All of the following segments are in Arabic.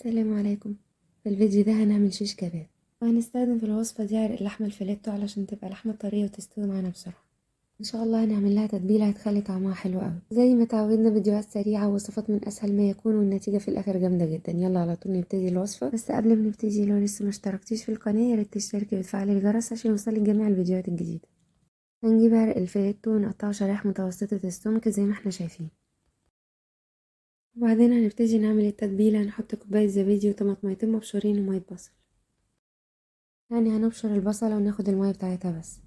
السلام عليكم. في الفيديو ده هنعمل شيش كباب، وهنستخدم في الوصفة دي عرق اللحمة الفيليتو علشان تبقى لحمة طرية وتستوي معانا بسرعة. ان شاء الله هنعمل لها تتبيلة هتخلي طعمها حلو قوي. زي ما تعودنا فيديوهات سريعة ووصفات من اسهل ما يكون، والنتيجة في الاخر جامدة جدا. يلا على طول نبتدي الوصفة. بس قبل ما نبتدي، لو لسه ما اشتركتيش في القناة ياريت تشتركي وتفعلي الجرس عشان يوصلك جميع الفيديوهات الجديدة. هنجيب عرق الفيليتو ونقطعه شرايح متوسطة السمك زي ما احنا شايفين. وبعدين هنبتدي نعمل التتبيلة. هنحط كوباية زبادي وطماطميتين مبشورين ومية بصل. يعني هنبشر البصلة وناخد المية بتاعتها بس.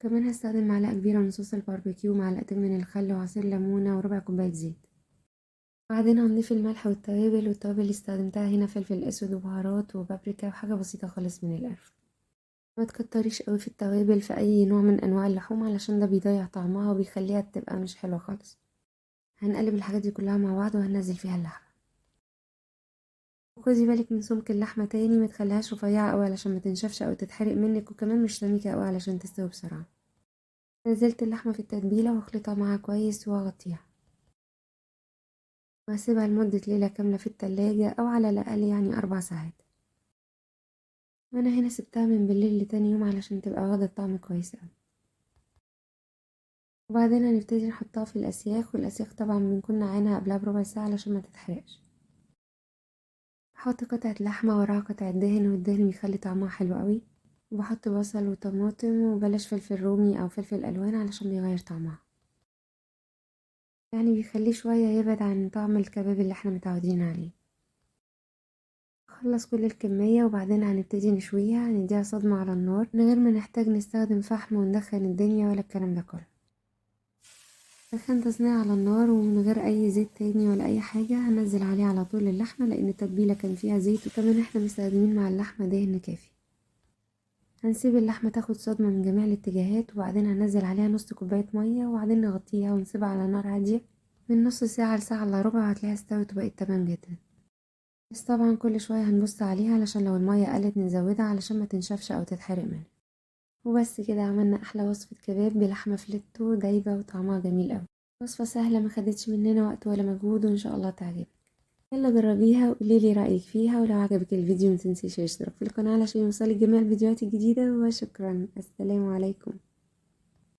كمان هستخدم معلقة كبيرة من صوص الباربيكيو، معلقتين من الخل وعصير ليمونة وربع كوباية زيت. بعدين هنضيف الملح والتوابل اللي استخدمتها هنا فلفل اسود وبهارات وبابريكا وحاجة بسيطة خالص من القرفة. ما تكتريش قوي في التوابل في اي نوع من انواع اللحوم علشان ده بيضيع طعمها وبيخليها تبقى مش حلوة خالص. هنقلب الحاجات دي كلها مع بعض وهننزل فيها اللحمة. وخدي بالك من سمك اللحمة تاني، ما تخليهاش رفيعة قوي علشان ما تنشفش او تتحرق منك، وكمان مش سميكة قوي علشان تستوي بسرعة. نزلت اللحمة في التتبيلة واخلطها معاها كويس واغطيها واسيبها لمدة ليلة كاملة في التلاجة او على الاقل يعني 4 ساعات. وانا هنا سبتها من بالليل لتاني يوم علشان تبقى واخدة طعم كويس اوي. وبعدين هنبتدي نحطها في الاسياخ، والاسياخ طبعا بنكون نعينها قبلها بربع ساعة علشان ما تتحرقش. بحط قطعة لحمة وراها قطعة دهن، والدهن بيخلي طعمها حلو قوي. وبحط بصل وطماطم، وبلاش فلفل رومي او فلفل الوان علشان بيغير طعمها، يعني بيخليه شوية يبعد عن طعم الكباب اللي احنا متعودين عليه. خلص كل الكمية وبعدين هنبتدي نشويها، هنديها صدمة على النار من غير ما نحتاج نستخدم فحم وندخن الدنيا ولا الكلام ده كله. سخن تصنيع على النار ومن غير اي زيت تاني ولا اي حاجة. هنزل عليه على طول اللحمة لان التتبيلة كان فيها زيت، وكمان احنا مستخدمين مع اللحمة دهن كافي. هنسيب اللحمة تاخد صدمة من جميع الاتجاهات، وبعدين هنزل عليها نص كوباية مية، وبعدين نغطيها ونسيبها على نار هادية من نص ساعة لساعة الا ربع، هتلاقيها استوت وبقت تمام جدا. بس طبعا كل شوية هنبص عليها علشان لو المية قلت نزودها علشان ما تنشفش او تتحرق منها. وبس كده عملنا احلى وصفة كباب بلحمة فليتو دايبة وطعمها جميل اوي. وصفة سهلة ما خدتش مننا وقت ولا مجهود، وان شاء الله تعجبك. يلا جربيها وقوليلي رأيك فيها، ولو عجبك الفيديو متنسيش اشترك في القناة علشان يوصلك جميع الفيديوهات الجديدة. وشكرا، السلام عليكم.